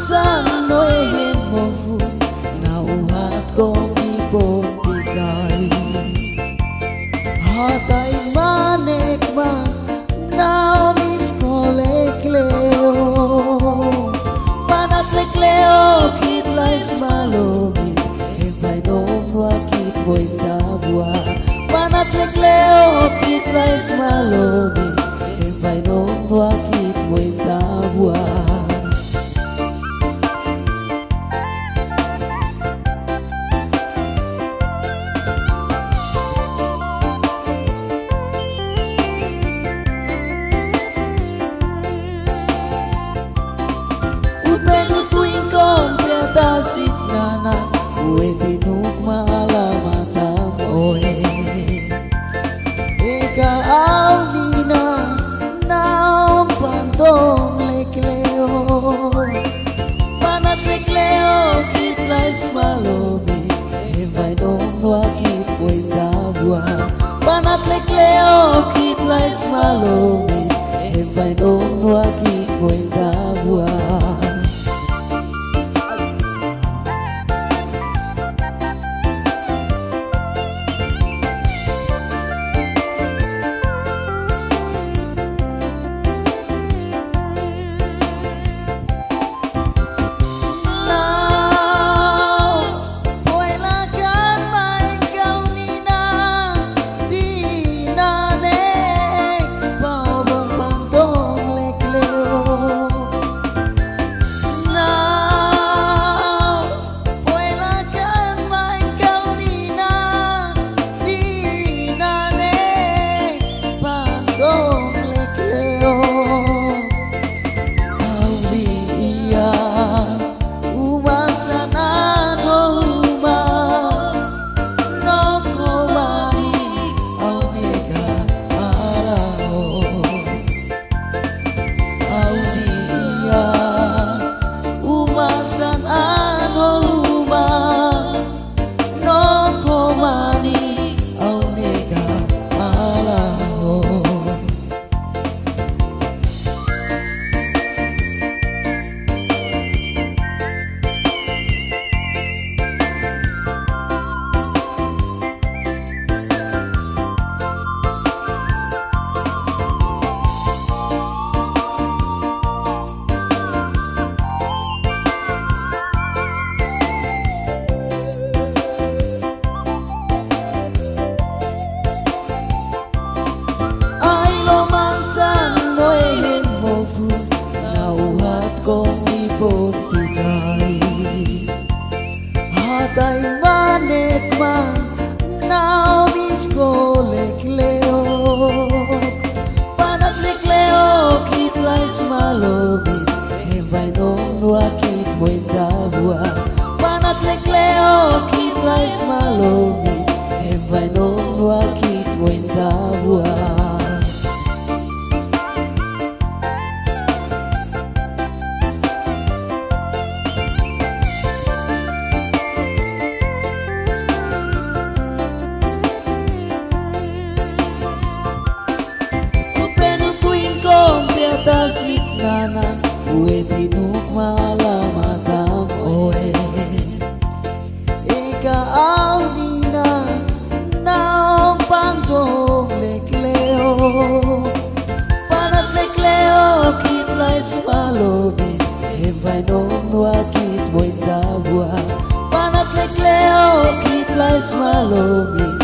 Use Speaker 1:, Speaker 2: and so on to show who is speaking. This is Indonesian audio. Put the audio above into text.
Speaker 1: romansa no mo fu na uhat kong ibontigay hatay manek man na mis kolekleo panatlekleo kitlais malobi evay nonwa kitboy dabwa panatlekleo kitlais malobi evay nonwa kitboy dabwa. Dasit nanan kue tinuk malamatam oe eka aunina naom pantong lekleo panat lekleo kitlais malobi evay nonwa kitboy dabwa panat lekleo kitlais malobi evay nonwa kitboy dabwa. Kong ibontigay hatay manek man na mis kolekleo panatlekleo kitlais malobi evay nonwa kitboy dabwa panatlekleo kitlais malobi evay nonwa kitboy dabwa. Dasit nanan kue tinuk malamatam oe eka aunina naom pantong lekleo panat lekleo kitlais malobi evay nonwa kitboy dabwa panat lekleo kitlais malobi